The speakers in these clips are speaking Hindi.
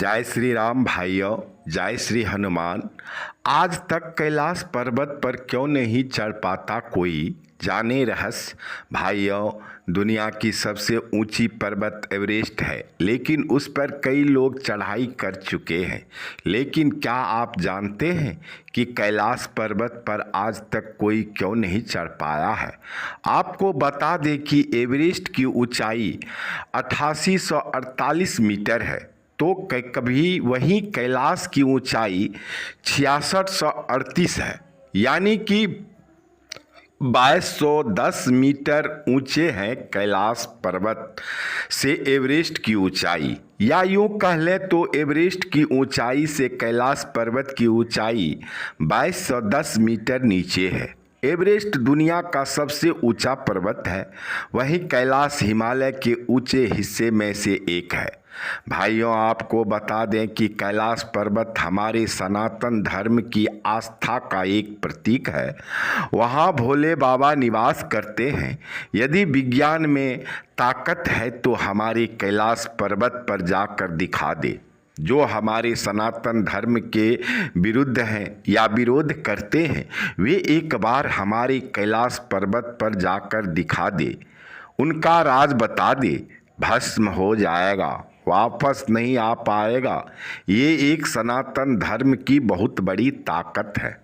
जय श्री राम भाइयों, जय श्री हनुमान। आज तक कैलाश पर्वत पर क्यों नहीं चढ़ पाता कोई, जाने रहस्य। भाइयों, दुनिया की सबसे ऊंची पर्वत एवरेस्ट है, लेकिन उस पर कई लोग चढ़ाई कर चुके हैं। लेकिन क्या आप जानते हैं कि कैलाश पर्वत पर आज तक कोई क्यों नहीं चढ़ पाया है? आपको बता दें कि एवरेस्ट की ऊंचाई 8848 मीटर है, तो कभी वहीं कैलाश की ऊंचाई 6638 है, यानी कि 2210 मीटर ऊंचे हैं कैलाश पर्वत से एवरेस्ट की ऊंचाई। या यूं कह लें तो एवरेस्ट की ऊंचाई से कैलाश पर्वत की ऊंचाई 2210 मीटर नीचे है। एवरेस्ट दुनिया का सबसे ऊंचा पर्वत है, वहीं कैलाश हिमालय के ऊंचे हिस्से में से एक है। भाइयों, आपको बता दें कि कैलाश पर्वत हमारे सनातन धर्म की आस्था का एक प्रतीक है। वहाँ भोले बाबा निवास करते हैं। यदि विज्ञान में ताकत है तो हमारे कैलाश पर्वत पर जाकर दिखा दे। जो हमारे सनातन धर्म के विरुद्ध हैं या विरोध करते हैं, वे एक बार हमारे कैलाश पर्वत पर जाकर दिखा दे, उनका राज बता दे, भस्म हो जाएगा, वापस नहीं आ पाएगा। ये एक सनातन धर्म की बहुत बड़ी ताकत है,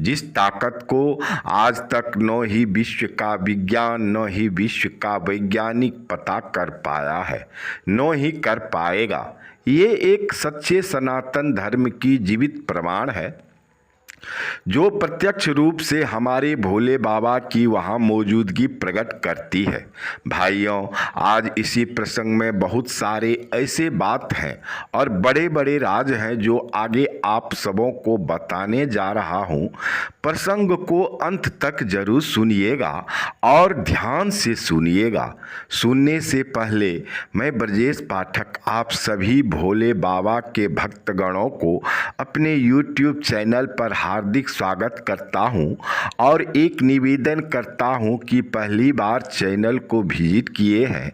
जिस ताकत को आज तक न ही विश्व का विज्ञान न ही विश्व का वैज्ञानिक पता कर पाया है, न ही कर पाएगा। ये एक सच्चे सनातन धर्म की जीवित प्रमाण है, जो प्रत्यक्ष रूप से हमारे भोले बाबा की वहाँ मौजूदगी प्रकट करती है। भाइयों, आज इसी प्रसंग में बहुत सारे ऐसे बात हैं और बड़े बड़े राज हैं जो आगे आप सबों को बताने जा रहा हूँ। प्रसंग को अंत तक जरूर सुनिएगा और ध्यान से सुनिएगा। सुनने से पहले मैं ब्रजेश पाठक आप सभी भोले बाबा के भक्तगणों को अपने YouTube चैनल पर हार्दिक स्वागत करता हूं और एक निवेदन करता हूं कि पहली बार चैनल को विजिट किए हैं,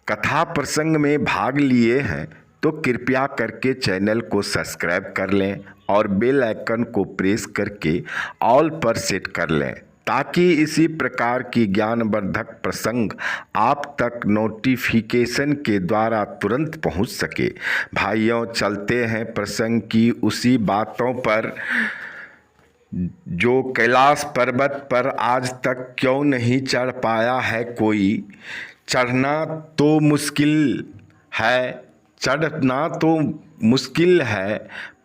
कथा प्रसंग में भाग लिए हैं, तो कृपया करके चैनल को सब्सक्राइब कर लें और बेल आइकन को प्रेस करके ऑल पर सेट कर लें, ताकि इसी प्रकार की ज्ञानवर्धक प्रसंग आप तक नोटिफिकेशन के द्वारा तुरंत पहुंच सके। भाइयों, चलते हैं प्रसंग की उसी बातों पर जो कैलाश पर्वत पर आज तक क्यों नहीं चढ़ पाया है कोई। चढ़ना तो मुश्किल है, चढ़ना तो मुश्किल है,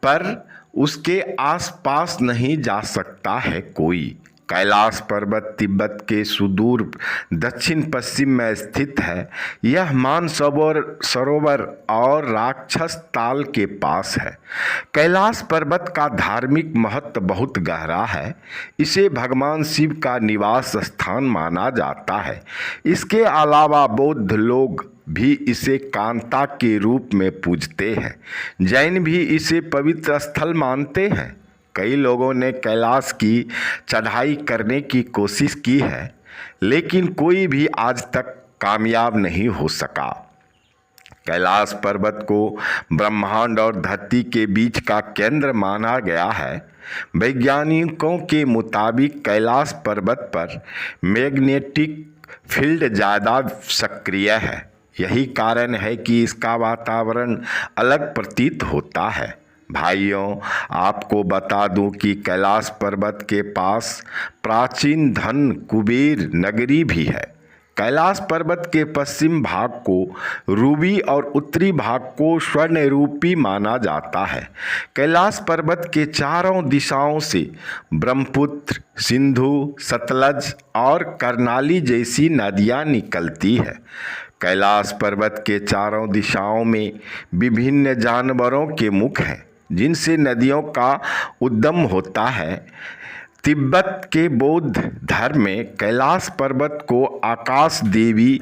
पर उसके आसपास नहीं जा सकता है कोई। कैलाश पर्वत तिब्बत के सुदूर दक्षिण पश्चिम में स्थित है। यह मानसरोवर और राक्षस ताल के पास है। कैलाश पर्वत का धार्मिक महत्व बहुत गहरा है। इसे भगवान शिव का निवास स्थान माना जाता है। इसके अलावा बौद्ध लोग भी इसे कांता के रूप में पूजते हैं। जैन भी इसे पवित्र स्थल मानते हैं। कई लोगों ने कैलाश की चढ़ाई करने की कोशिश की है, लेकिन कोई भी आज तक कामयाब नहीं हो सका। कैलाश पर्वत को ब्रह्मांड और धरती के बीच का केंद्र माना गया है। वैज्ञानिकों के मुताबिक कैलाश पर्वत पर मैग्नेटिक फील्ड ज़्यादा सक्रिय है। यही कारण है कि इसका वातावरण अलग प्रतीत होता है। भाइयों, आपको बता दूं कि कैलाश पर्वत के पास प्राचीन धन कुबेर नगरी भी है। कैलाश पर्वत के पश्चिम भाग को रूबी और उत्तरी भाग को स्वर्ण रूपी माना जाता है। कैलाश पर्वत के चारों दिशाओं से ब्रह्मपुत्र, सिंधु, सतलज और कर्नाली जैसी नदियां निकलती है। कैलाश पर्वत के चारों दिशाओं में विभिन्न जानवरों के मुख हैं, जिनसे नदियों का उद्गम होता है। तिब्बत के बौद्ध धर्म में कैलाश पर्वत को आकाश देवी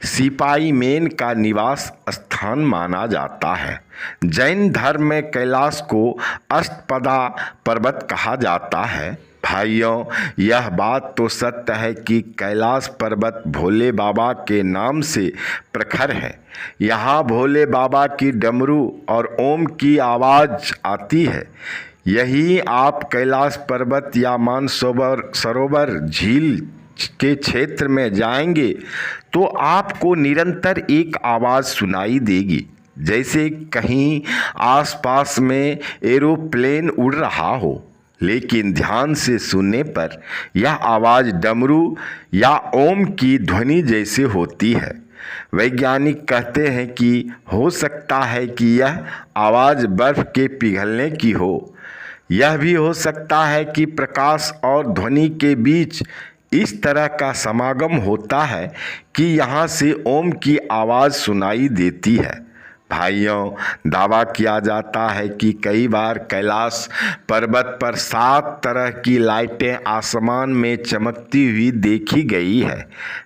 सिपाईमेन का निवास स्थान माना जाता है। जैन धर्म में कैलाश को अष्टपदा पर्वत कहा जाता है। भाइयों, यह बात तो सत्य है कि कैलाश पर्वत भोले बाबा के नाम से प्रखर है। यहाँ भोले बाबा की डमरू और ओम की आवाज़ आती है। यही आप कैलाश पर्वत या मानसरोवर झील के क्षेत्र में जाएंगे तो आपको निरंतर एक आवाज़ सुनाई देगी, जैसे कहीं आसपास में एरोप्लेन उड़ रहा हो। लेकिन ध्यान से सुनने पर यह आवाज़ डमरू या ओम की ध्वनि जैसे होती है। वैज्ञानिक कहते हैं कि हो सकता है कि यह आवाज़ बर्फ़ के पिघलने की हो। यह भी हो सकता है कि प्रकाश और ध्वनि के बीच इस तरह का समागम होता है कि यहाँ से ओम की आवाज़ सुनाई देती है। भाइयों, दावा किया जाता है कि कई बार कैलाश पर्वत पर 7 तरह की लाइटें आसमान में चमकती हुई देखी गई है।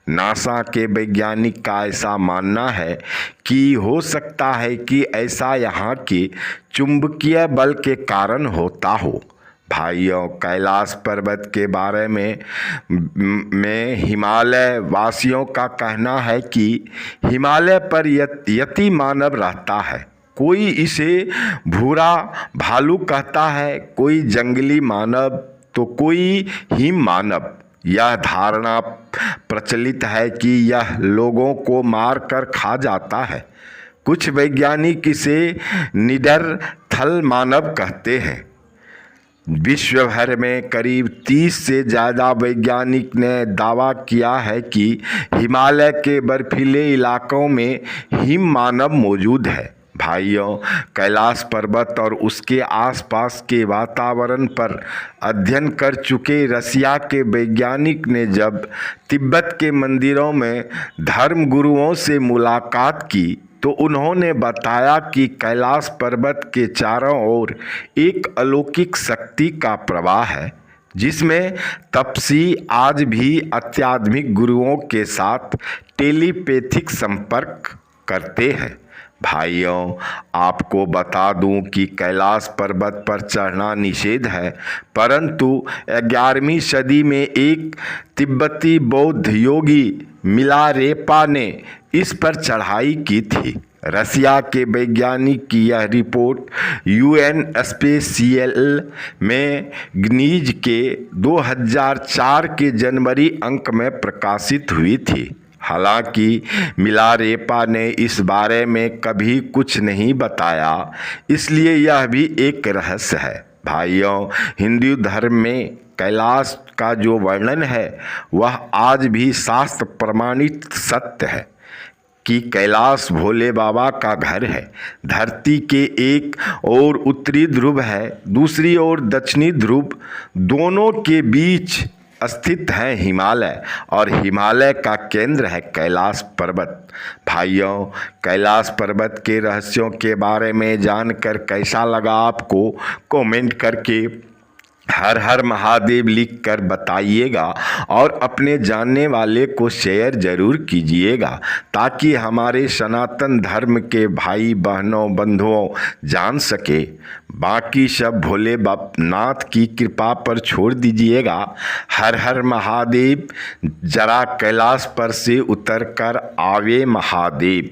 नासा के वैज्ञानिक का ऐसा मानना है कि हो सकता है कि ऐसा यहाँ के चुंबकीय बल के कारण होता हो। भाइयों, कैलाश पर्वत के बारे में हिमालय वासियों का कहना है कि हिमालय पर यति मानव रहता है। कोई इसे भूरा भालू कहता है, कोई जंगली मानव तो कोई हिम मानव। यह धारणा प्रचलित है कि यह लोगों को मार कर खा जाता है। कुछ वैज्ञानिक इसे निडर थल मानव कहते हैं। विश्व भर में करीब 30 से ज़्यादा वैज्ञानिक ने दावा किया है कि हिमालय के बर्फीले इलाकों में हिम मानव मौजूद है। भाइयों, कैलाश पर्वत और उसके आसपास के वातावरण पर अध्ययन कर चुके रसिया के वैज्ञानिक ने जब तिब्बत के मंदिरों में धर्म गुरुओं से मुलाकात की तो उन्होंने बताया कि कैलाश पर्वत के चारों ओर एक अलौकिक शक्ति का प्रवाह है, जिसमें तपस्वी आज भी अत्याधुनिक गुरुओं के साथ टेलीपैथिक संपर्क करते हैं। भाइयों, आपको बता दूं कि कैलाश पर्वत पर चढ़ना निषेध है, परंतु 11वीं सदी में एक तिब्बती बौद्ध योगी मिलारेपा ने इस पर चढ़ाई की थी। रसिया के वैज्ञानिक की यह रिपोर्ट यूएन स्पेशियल में ग्नीज के 2004 के जनवरी अंक में प्रकाशित हुई थी। हालांकि मिलारेपा ने इस बारे में कभी कुछ नहीं बताया, इसलिए यह भी एक रहस्य है। भाइयों, हिंदू धर्म में कैलाश का जो वर्णन है वह आज भी शास्त्र प्रमाणित सत्य है कि कैलाश भोले बाबा का घर है। धरती के एक ओर उत्तरी ध्रुव है, दूसरी ओर दक्षिणी ध्रुव, दोनों के बीच स्थित है हिमालय और हिमालय का केंद्र है कैलाश पर्वत। भाइयों, कैलाश पर्वत के रहस्यों के बारे में जानकर कैसा लगा आपको, कमेंट करके हर हर महादेव लिख कर बताइएगा और अपने जानने वाले को शेयर जरूर कीजिएगा, ताकि हमारे सनातन धर्म के भाई बहनों बंधुओं जान सके। बाकी सब भोले नाथ की कृपा पर छोड़ दीजिएगा। हर हर महादेव। जरा कैलाश पर से उतर कर आवे महादेव।